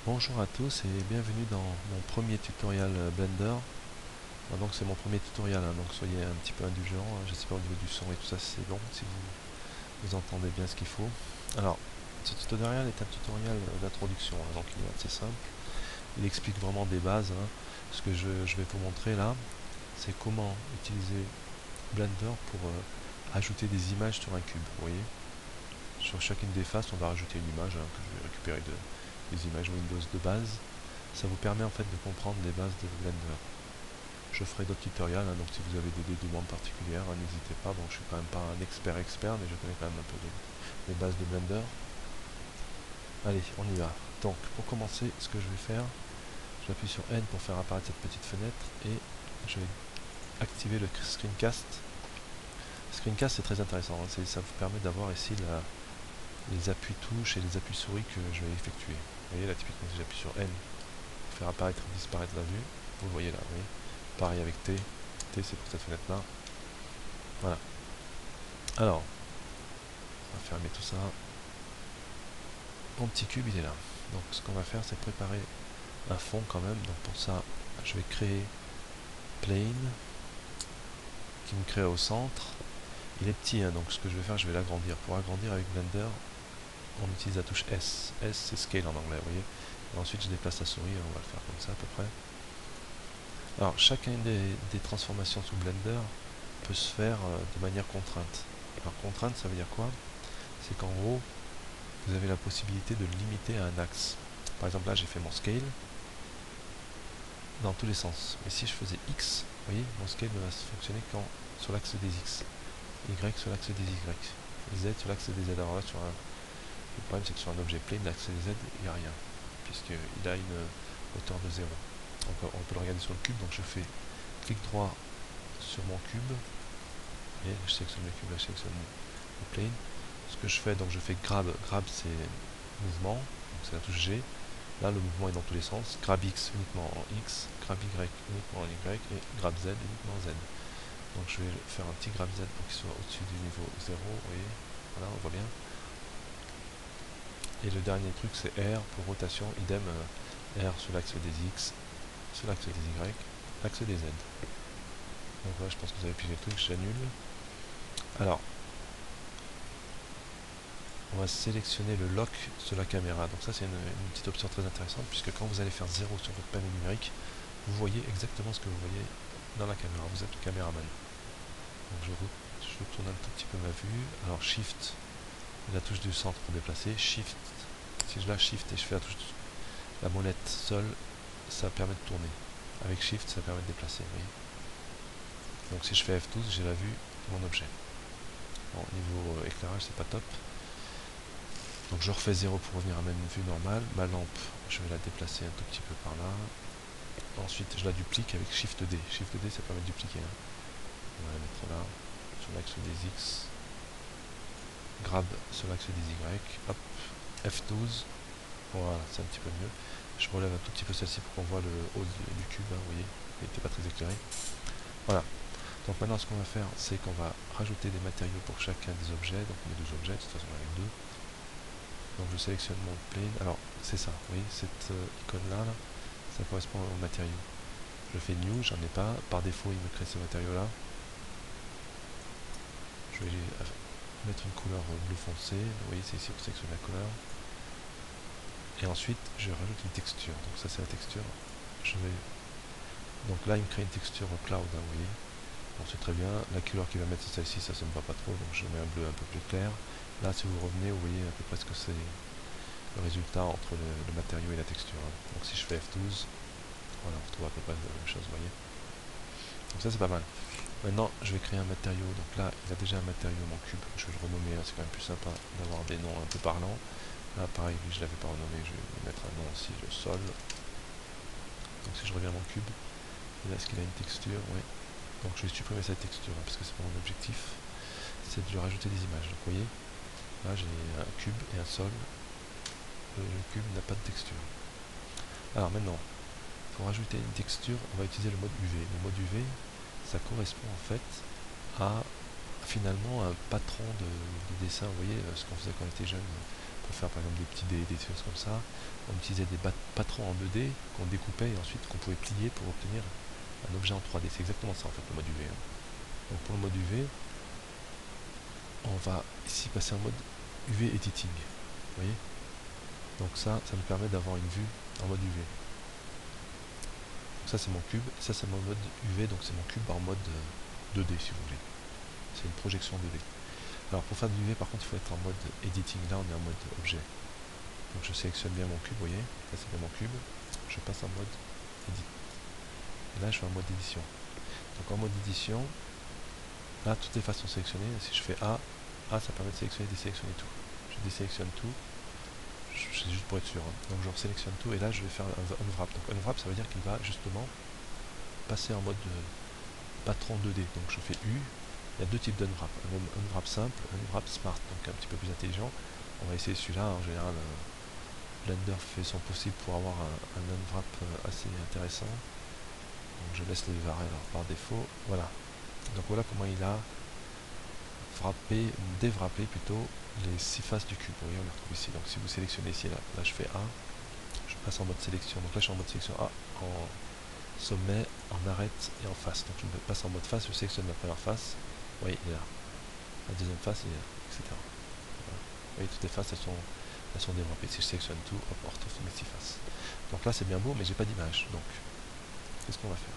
Bonjour à tous et bienvenue dans mon premier tutoriel Blender. Donc c'est mon premier tutoriel, donc soyez un petit peu indulgents. J'espère au niveau du son et tout ça c'est bon, si vous entendez bien ce qu'il faut. Alors, ce tutoriel est un tutoriel d'introduction, donc il est assez simple. Il explique vraiment des bases. Ce que je vais vous montrer là, c'est comment utiliser Blender pour ajouter des images sur un cube. Vous voyez, sur chacune des faces, on va rajouter une image que je vais récupérer des images Windows de base. Ça vous permet en fait de comprendre les bases de Blender. Je ferai d'autres tutoriels, donc si vous avez des demandes particulières, n'hésitez pas. Bon, je suis quand même pas un expert, mais je connais quand même un peu les bases de Blender. Allez, on y va. Donc, pour commencer, ce que je vais faire, j'appuie sur N pour faire apparaître cette petite fenêtre et je vais activer le screencast. Screencast, c'est très intéressant, ça vous permet d'avoir ici les appuis touches et les appuis souris que je vais effectuer. Vous voyez là, typiquement, si j'appuie sur N pour faire apparaître ou disparaître la vue, vous le voyez là, vous voyez. Pareil avec T. T, c'est pour cette fenêtre là. Voilà. Alors, on va fermer tout ça. Mon petit cube, il est là. Donc, ce qu'on va faire, c'est préparer un fond quand même. Donc, pour ça, je vais créer Plane, qui me crée au centre. Il est petit, donc ce que je vais faire, je vais l'agrandir. Pour agrandir avec Blender, on utilise la touche S. S, c'est Scale en anglais, vous voyez. Et ensuite, je déplace la souris, on va le faire comme ça à peu près. Alors, chacune des transformations sous Blender peut se faire de manière contrainte. Alors, contrainte, ça veut dire quoi? C'est qu'en gros, vous avez la possibilité de le limiter à un axe. Par exemple, là, j'ai fait mon scale dans tous les sens. Mais si je faisais X, vous voyez, mon scale ne va fonctionner qu'en sur l'axe des X. Y sur l'axe des Y. Z sur l'axe des Z. Alors là, le problème, c'est que sur un objet plane, l'axe des Z, il n'y a rien. Puisqu'il a une hauteur de 0. Donc, on peut le regarder sur le cube. Donc, je fais clic droit sur mon cube. Et je sélectionne le cube, là, je sélectionne le plane. Ce que je fais, donc je fais grab. Grab, c'est mouvement. Donc, c'est la touche G. Là, le mouvement est dans tous les sens. Grab X uniquement en X, grab Y uniquement en Y et grab Z uniquement en Z. Donc je vais faire un petit grab Z pour qu'il soit au-dessus du niveau 0. Vous voyez, voilà, on voit bien. Et le dernier truc, c'est R pour rotation, idem, R sur l'axe des X, sur l'axe des Y, l'axe des Z. Donc voilà, je pense que vous avez pigé le truc, j'annule. Alors, on va sélectionner le lock sur la caméra. Donc ça, c'est une petite option très intéressante, puisque quand vous allez faire 0 sur votre panneau numérique, vous voyez exactement ce que vous voyez dans la caméra. Vous êtes le caméraman. Donc je tourne un tout petit peu ma vue. Alors Shift, la touche du centre pour déplacer. Shift, si je lâche Shift et je fais la molette seule, ça permet de tourner. Avec Shift, ça permet de déplacer. Vous voyez. Donc si je fais F12, j'ai la vue de mon objet. Bon, niveau éclairage, c'est pas top. Donc je refais 0 pour revenir à ma vue normale. Ma lampe, je vais la déplacer un tout petit peu par là. Ensuite, je la duplique avec Shift D. Shift D, ça permet de dupliquer. On va la mettre là, sur l'axe des X. Grab sur l'axe des Y. Hop, F12. Voilà, c'est un petit peu mieux. Je relève un tout petit peu celle-ci pour qu'on voit le haut du cube. Vous voyez, il n'était pas très éclairé. Voilà. Donc maintenant, ce qu'on va faire, c'est qu'on va rajouter des matériaux pour chacun des objets. Donc mes deux objets, de toute façon, j'en ai deux. Donc je sélectionne mon plane. Alors, c'est ça, vous voyez, cette icône-là, ça correspond au matériau. Je fais New, j'en ai pas. Par défaut, il me crée ce matériau-là. Je vais mettre une couleur bleu foncé. Vous voyez, c'est ici pour sélectionner la couleur. Et ensuite, je rajoute une texture. Donc ça, c'est la texture. Donc là, il me crée une texture cloud, vous voyez. Bon, c'est très bien. La couleur qu'il va mettre, c'est celle-ci, ça ne me va pas trop. Donc je mets un bleu un peu plus clair. Là, si vous revenez, vous voyez à peu près ce que c'est le résultat entre le matériau et la texture. Donc si je fais F12, voilà, on retrouve à peu près la même chose, vous voyez. Donc ça, c'est pas mal. Maintenant, je vais créer un matériau. Donc là, il a déjà un matériau, mon cube. Je vais le renommer, c'est quand même plus sympa d'avoir des noms un peu parlants. Là, pareil, lui, je ne l'avais pas renommé, je vais mettre un nom aussi, le sol. Donc si je reviens à mon cube, là, est-ce qu'il a une texture? Oui. Donc je vais supprimer cette texture, parce que c'est pas mon objectif. C'est de lui rajouter des images. Donc vous voyez, là, j'ai un cube et un sol. Le cube n'a pas de texture. Alors maintenant, pour rajouter une texture, on va utiliser le mode UV. Le mode UV, ça correspond en fait à finalement un patron de dessin. Vous voyez ce qu'on faisait quand on était jeune pour faire par exemple des petits dés, des choses comme ça. On utilisait des patrons en 2D qu'on découpait et ensuite qu'on pouvait plier pour obtenir un objet en 3D. C'est exactement ça en fait le mode UV. Donc pour le mode UV, on va ici passer en mode UV editing. Vous voyez? Donc ça nous permet d'avoir une vue en mode UV. Donc ça c'est mon cube, et ça c'est mon mode UV, donc c'est mon cube en mode 2D si vous voulez. C'est une projection 2D. Alors pour faire du UV par contre il faut être en mode editing, là on est en mode objet. Donc je sélectionne bien mon cube, vous voyez, là c'est bien mon cube, je passe en mode edit. Et là je fais en mode édition. Donc en mode édition, là toutes les faces sont sélectionnées, si je fais A ça permet de sélectionner et désélectionner tout. Je désélectionne tout, c'est juste pour être sûr, hein. Donc je sélectionne tout et là je vais faire un unwrap. Donc unwrap ça veut dire qu'il va justement passer en mode patron 2D. Donc je fais U, il y a deux types d'unwrap, un unwrap simple, un unwrap smart, donc un petit peu plus intelligent. On va essayer celui-là, en général Blender fait son possible pour avoir un unwrap assez intéressant. Donc je laisse les variables par défaut, voilà. Donc voilà comment il a déwrappé plutôt les 6 faces du cube. Vous voyez, on les retrouve ici. Donc si vous sélectionnez ici, là je fais A, je passe en mode sélection. Donc là je suis en mode sélection A, en sommet, en arête et en face. Donc je passe en mode face, je sélectionne la première face. Vous voyez, il est là. La deuxième face, il est là, etc. Voilà. Vous voyez, toutes les faces, elles sont développées. Si je sélectionne tout, hop, on retrouve mes 6 faces. Donc là c'est bien beau, mais j'ai pas d'image. Donc qu'est-ce qu'on va faire?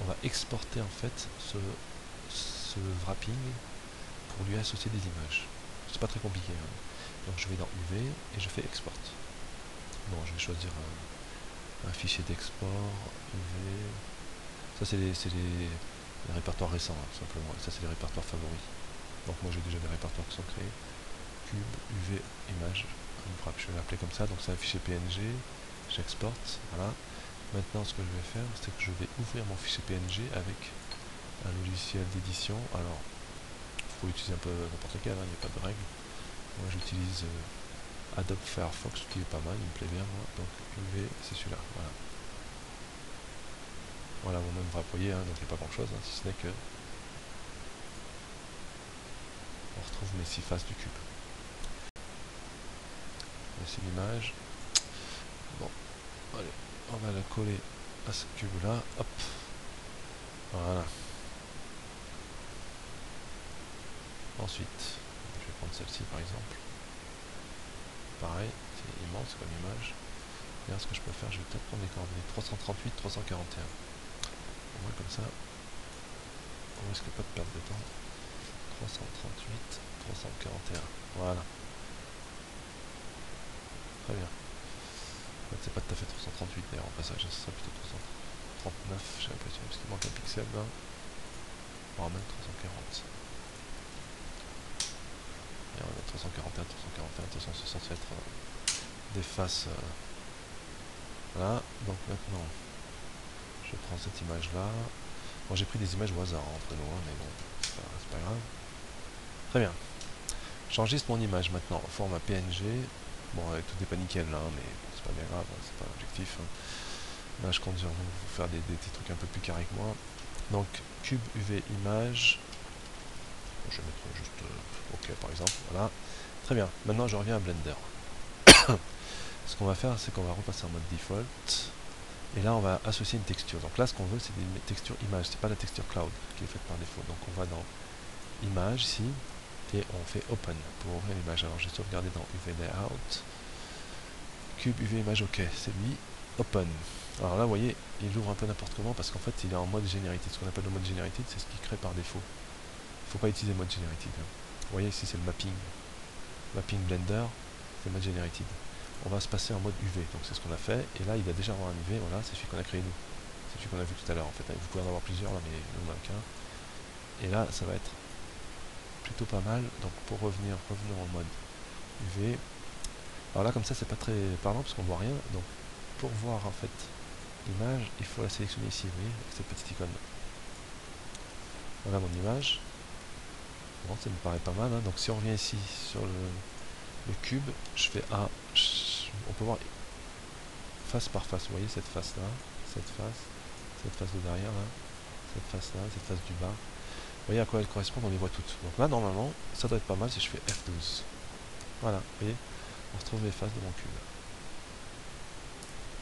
On va exporter en fait ce wrapping pour lui associer des images. C'est pas très compliqué, hein. Donc je vais dans UV et je fais export. Bon, je vais choisir un fichier d'export, UV. Ça c'est les répertoires récents, hein, tout simplement. Et ça c'est les répertoires favoris. Donc moi j'ai déjà des répertoires qui sont créés. Cube, UV, image, unwrap. Je vais l'appeler comme ça. Donc c'est un fichier PNG. J'exporte. Voilà. Maintenant ce que je vais faire, c'est que je vais ouvrir mon fichier PNG avec un logiciel d'édition. Alors faut utiliser un peu n'importe lequel, il n'y a pas de règle. Moi j'utilise Adobe Firefox qui est pas mal, il me plaît bien moi. Donc UV c'est celui-là, voilà. Voilà mon même wrap, vous voyez, donc il n'y a pas grand chose, si ce n'est que on retrouve mes 6 faces du cube. Voici l'image. Bon, allez, on va la coller à ce cube là, hop. Voilà. Ensuite, je vais prendre celle-ci par exemple. Pareil, c'est immense comme image. Regarde ce que je peux faire, je vais peut-être prendre les coordonnées 338, 341. On voit comme ça, on risque pas de perdre de temps. 338, 341, voilà. Très bien. En fait, c'est pas tout à fait 338 d'ailleurs, en passage, ce serait plutôt 339, j'ai l'impression, parce qu'il manque un pixel là. On va mettre 340. Et on va mettre 341, 341, de toute façon c'est censé être des faces. Voilà, donc maintenant, je prends cette image là. Bon, j'ai pris des images au hasard entre nous, mais bon, c'est pas grave. Très bien. J'enregistre mon image maintenant en format PNG. Bon, avec tout n'est pas nickel là, mais bon, c'est pas bien grave, c'est pas l'objectif. Là, je compte sur vous faire des trucs un peu plus carrés que moi. Donc, cube UV image. Je vais mettre juste OK par exemple. Voilà. Très bien. Maintenant, je reviens à Blender. Ce qu'on va faire, c'est qu'on va repasser en mode default. Et là, on va associer une texture. Donc là, ce qu'on veut, c'est des textures images. C'est pas la texture cloud qui est faite par défaut. Donc on va dans image ici et on fait open pour ouvrir l'image. Alors j'ai sauvegardé dans UV layout. Cube UV image, OK, c'est lui. Open. Alors là, vous voyez, il ouvre un peu n'importe comment parce qu'en fait, il est en mode generated. Ce qu'on appelle le mode generated, c'est ce qu'il crée par défaut. Il ne faut pas utiliser le mode generated. Vous voyez ici, c'est le mapping. Mapping Blender, c'est le mode generated. On va se passer en mode UV, donc c'est ce qu'on a fait, et là il va déjà avoir un UV, voilà, c'est celui qu'on a créé nous. C'est celui qu'on a vu tout à l'heure en fait, vous pouvez en avoir plusieurs là, mais nous on en a qu'un. Et là ça va être plutôt pas mal, donc pour revenons en mode UV. Alors là comme ça c'est pas très parlant parce qu'on voit rien, donc pour voir en fait l'image, il faut la sélectionner ici, vous voyez, avec cette petite icône. Voilà mon image. Bon, ça me paraît pas mal, hein. Donc si on revient ici sur le cube, je fais A, on peut voir face par face, vous voyez cette face là, cette face de derrière là, cette face là, cette face du bas. Vous voyez à quoi elles correspondent, on les voit toutes. Donc là normalement, ça doit être pas mal si je fais F12. Voilà, vous voyez, on retrouve les faces de mon cube.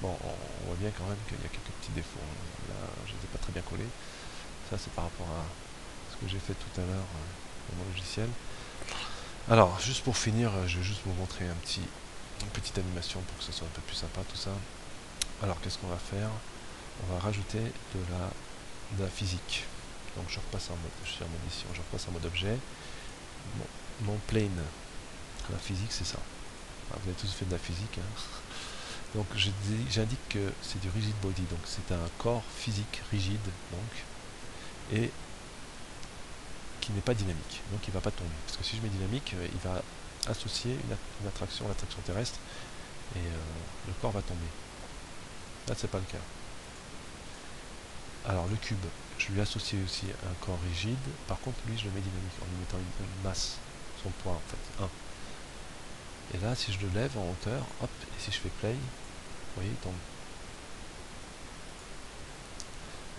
Bon, on voit bien quand même qu'il y a quelques petits défauts. Là, je ne les ai pas très bien collés. Ça, c'est par rapport à ce que j'ai fait tout à l'heure dans mon logiciel. Alors, juste pour finir, je vais juste vous montrer une petite animation pour que ce soit un peu plus sympa tout ça. Alors, qu'est-ce qu'on va faire? On va rajouter de la physique. Donc, je repasse en mode, je suis en mode édition, je repasse en mode objet. Mon plane, la physique, c'est ça. Alors, vous avez tous fait de la physique. Hein. Donc, j'indique que c'est du rigid body, donc c'est un corps physique rigide, donc, et qui n'est pas dynamique, donc il ne va pas tomber. Parce que si je mets dynamique, il va associer une attraction à l'attraction terrestre, et le corps va tomber. Là, c'est pas le cas. Alors, le cube, je lui associe aussi un corps rigide, par contre, lui, je le mets dynamique, en lui mettant une masse, son poids, en fait, 1. Et là, si je le lève en hauteur, hop, et si je fais play, vous voyez, il tombe.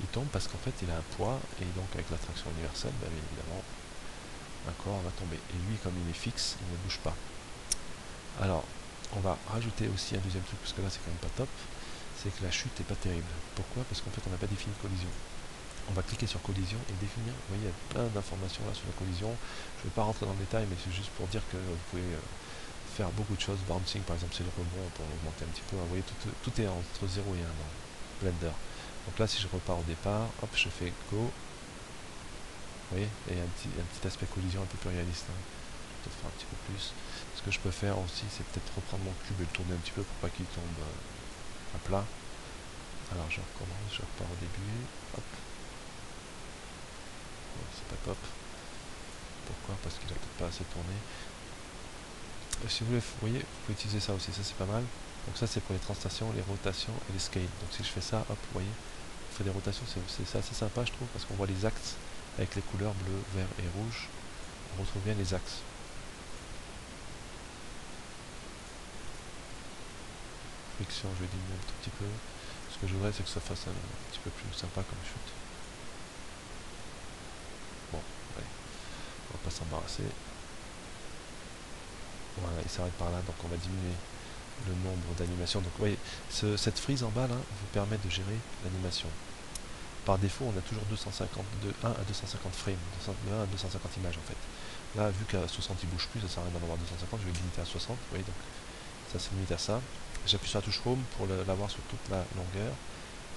Il tombe parce qu'en fait, il a un poids, et donc avec l'attraction universelle, bien évidemment, un corps va tomber. Et lui, comme il est fixe, il ne bouge pas. Alors, on va rajouter aussi un deuxième truc, parce que là, c'est quand même pas top, c'est que la chute n'est pas terrible. Pourquoi? Parce qu'en fait, on n'a pas défini de collision. On va cliquer sur collision et définir, vous voyez, il y a plein d'informations là sur la collision. Je ne vais pas rentrer dans le détail, mais c'est juste pour dire que vous pouvez faire beaucoup de choses. Bouncing, par exemple, c'est le rebond pour augmenter un petit peu. Vous voyez, tout est entre 0 et 1 dans Blender. Donc là, si je repars au départ, hop, je fais Go. Vous voyez, et un petit aspect collision un peu plus réaliste. Hein. Je vais peut-être faire un petit peu plus. Ce que je peux faire aussi, c'est peut-être reprendre mon cube et le tourner un petit peu pour pas qu'il tombe à plat. Alors je recommence, je repars au début. Hop. Bon, c'est pas top. Pourquoi? Parce qu'il a peut-être pas assez tourné. Si vous voyez, vous pouvez utiliser ça aussi, ça c'est pas mal. Donc ça c'est pour les translations, les rotations et les scales. Donc si je fais ça, hop, vous voyez, on fait des rotations, c'est assez sympa je trouve, parce qu'on voit les axes avec les couleurs bleu, vert et rouge. On retrouve bien les axes. Friction, je vais diminuer un tout petit peu. Ce que je voudrais, c'est que ça fasse un petit peu plus sympa comme chute. Bon, allez, on va pas s'embarrasser. Voilà, il s'arrête par là, donc on va diminuer le nombre d'animations. Donc vous voyez, cette frise en bas là vous permet de gérer l'animation. Par défaut, on a toujours 250, de 1 à 250 frames, de 1 à 250 images en fait. Là, vu qu'à 60 il bouge plus, ça sert à rien d'en avoir 250, je vais limiter à 60, vous voyez, donc ça c'est limité à ça. J'appuie sur la touche Home pour l'avoir sur toute la longueur.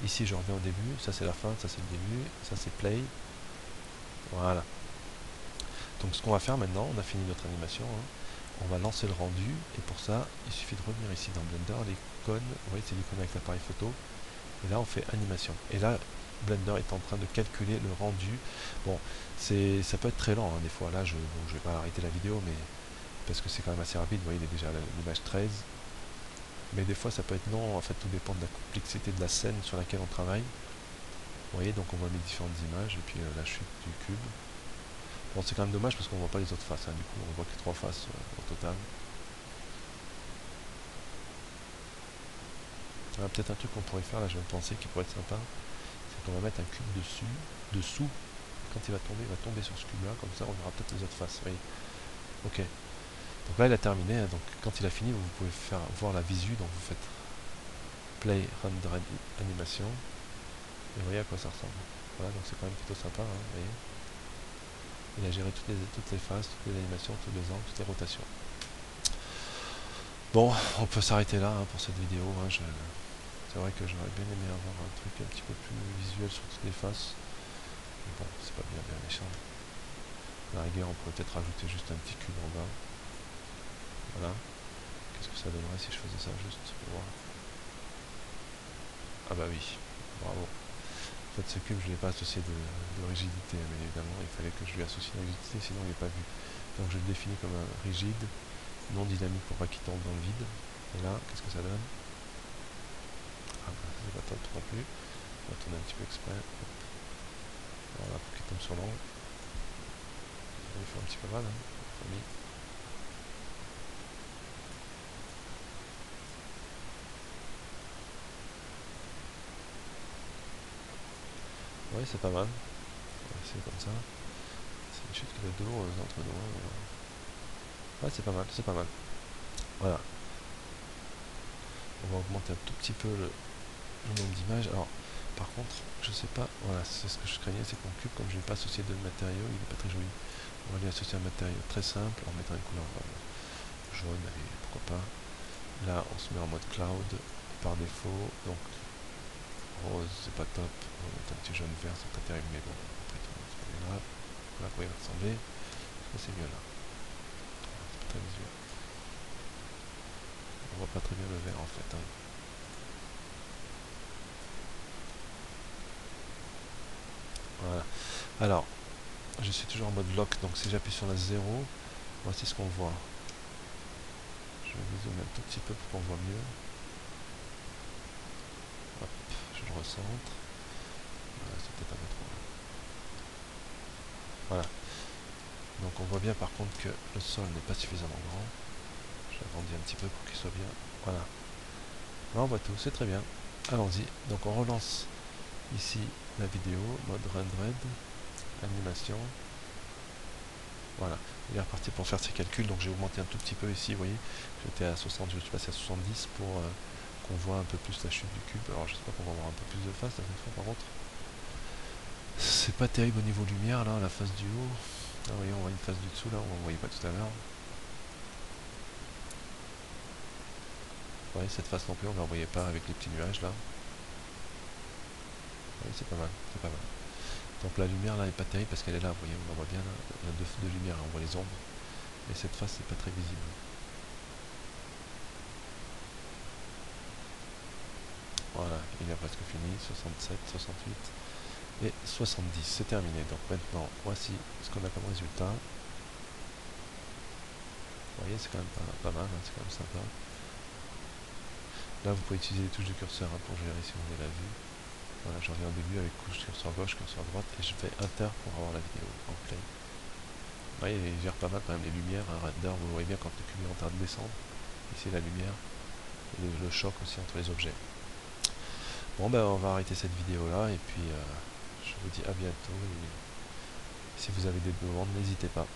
Ici, je reviens au début, ça c'est la fin, ça c'est le début, ça c'est Play. Voilà. Donc ce qu'on va faire maintenant, on a fini notre animation, hein. On va lancer le rendu, et pour ça, il suffit de revenir ici dans Blender, l'icône, vous voyez, c'est l'icône avec l'appareil photo, et là on fait animation. Et là, Blender est en train de calculer le rendu. Bon, ça peut être très lent, hein, des fois. Là, je vais pas arrêter la vidéo, mais parce que c'est quand même assez rapide. Vous voyez, il est déjà à l'image 13. Mais des fois, ça peut être long. En fait, tout dépend de la complexité de la scène sur laquelle on travaille. Vous voyez, donc on voit mes différentes images, et puis la chute du cube. Bon, c'est quand même dommage parce qu'on voit pas les autres faces. Hein, du coup, on voit que 3 faces au total. Peut-être un truc qu'on pourrait faire, là, je viens de penser, qui pourrait être sympa. C'est qu'on va mettre un cube dessous. Quand il va tomber sur ce cube là, comme ça on verra peut-être les autres faces. Oui. Ok. Donc là il a terminé, hein, donc quand il a fini vous pouvez voir la visu, donc vous faites play render animation et vous voyez à quoi ça ressemble. Voilà, donc c'est quand même plutôt sympa, hein, vous voyez. Il a géré toutes les phases, toutes les animations, tous les angles, toutes les rotations. Bon, on peut s'arrêter là hein, pour cette vidéo. Hein, c'est vrai que j'aurais bien aimé avoir un truc un petit peu plus visuel sur toutes les faces. Mais bon, c'est pas bien méchant. À la rigueur, on pourrait peut-être rajouter juste un petit cube en bas. Voilà. Qu'est-ce que ça donnerait si je faisais ça juste pour voir? Ah bah oui, bravo. En fait, ce cube, je ne l'ai pas associé de rigidité, mais évidemment, il fallait que je lui associe une rigidité, sinon il n'est pas vu. Donc je le définis comme un rigide, non dynamique pour pas qu'il tombe dans le vide. Et là, qu'est-ce que ça donne? Ah bah, c'est pas top non plus. On va tourner un petit peu exprès. Voilà, pour qu'il tombe sur l'angle. Ça lui fait un petit peu mal, hein, famille. Oui, c'est pas mal. On va essayer comme ça. C'est une chute qui va de dos entre nous. Ouais, c'est pas mal, c'est pas mal. Voilà. on va augmenter un tout petit peu le nombre d'images. Alors par contre, je sais pas, voilà, c'est ce que je craignais, c'est que mon cube, comme je n'ai pas associé de matériau, il n'est pas très joli. On va lui associer un matériau très simple en mettant une couleur jaune, allez, pourquoi pas. Là, on se met en mode cloud par défaut, donc rose, c'est pas top. On va mettre un petit jaune vert, c'est pas terrible, mais bon, après tout, c'est pas bien grave. Voilà à quoi il va ressembler. Est-ce que c'est mieux là? C'est pas très visuel. On voit pas très bien le vert en fait, hein. Voilà. Alors, je suis toujours en mode lock, donc si j'appuie sur la 0, voici ce qu'on voit. Je vais zoomer un tout petit peu pour qu'on voit mieux. Hop, je le recentre. Voilà, c'est peut-être un peu trop. Voilà. Donc on voit bien par contre que le sol n'est pas suffisamment grand. Je l'agrandis un petit peu pour qu'il soit bien. Voilà. Là on voit tout, c'est très bien. Allons-y. Donc on relance ici la vidéo, mode rendered, animation. Voilà. Il est reparti pour faire ses calculs, donc j'ai augmenté un tout petit peu ici, vous voyez. J'étais à 60, je suis passé à 70 pour qu'on voit un peu plus la chute du cube. Alors j'espère qu'on va avoir un peu plus de face cette fois par contre. C'est pas terrible au niveau lumière là, la face du haut. Ah, vous voyez, on voit une face du dessous là, on ne voyait pas tout à l'heure. Vous voyez, cette face non plus, on ne la voyait pas avec les petits nuages là. Oui, c'est pas mal, c'est pas mal. Donc la lumière là est pas terrible parce qu'elle est là, vous voyez, on la voit bien là. Il y a deux lumières, on voit les ombres. Et cette face c'est pas très visible. Voilà, il est presque fini, 67, 68 et 70, c'est terminé. Donc maintenant, voici ce qu'on a comme résultat. Vous voyez, c'est quand même pas mal, hein, c'est quand même sympa. Là, vous pouvez utiliser les touches du curseur hein, pour gérer si vous voulez la vue. Voilà, je reviens au début avec curseur gauche, curseur droite, et je fais Enter pour avoir la vidéo en play. Vous voyez, il gère pas mal quand même les lumières, un render, vous voyez bien quand le cube est en train de descendre. Ici, la lumière, et le choc aussi entre les objets. Bon, ben, on va arrêter cette vidéo là, et puis je vous dis à bientôt. Et si vous avez des demandes, n'hésitez pas.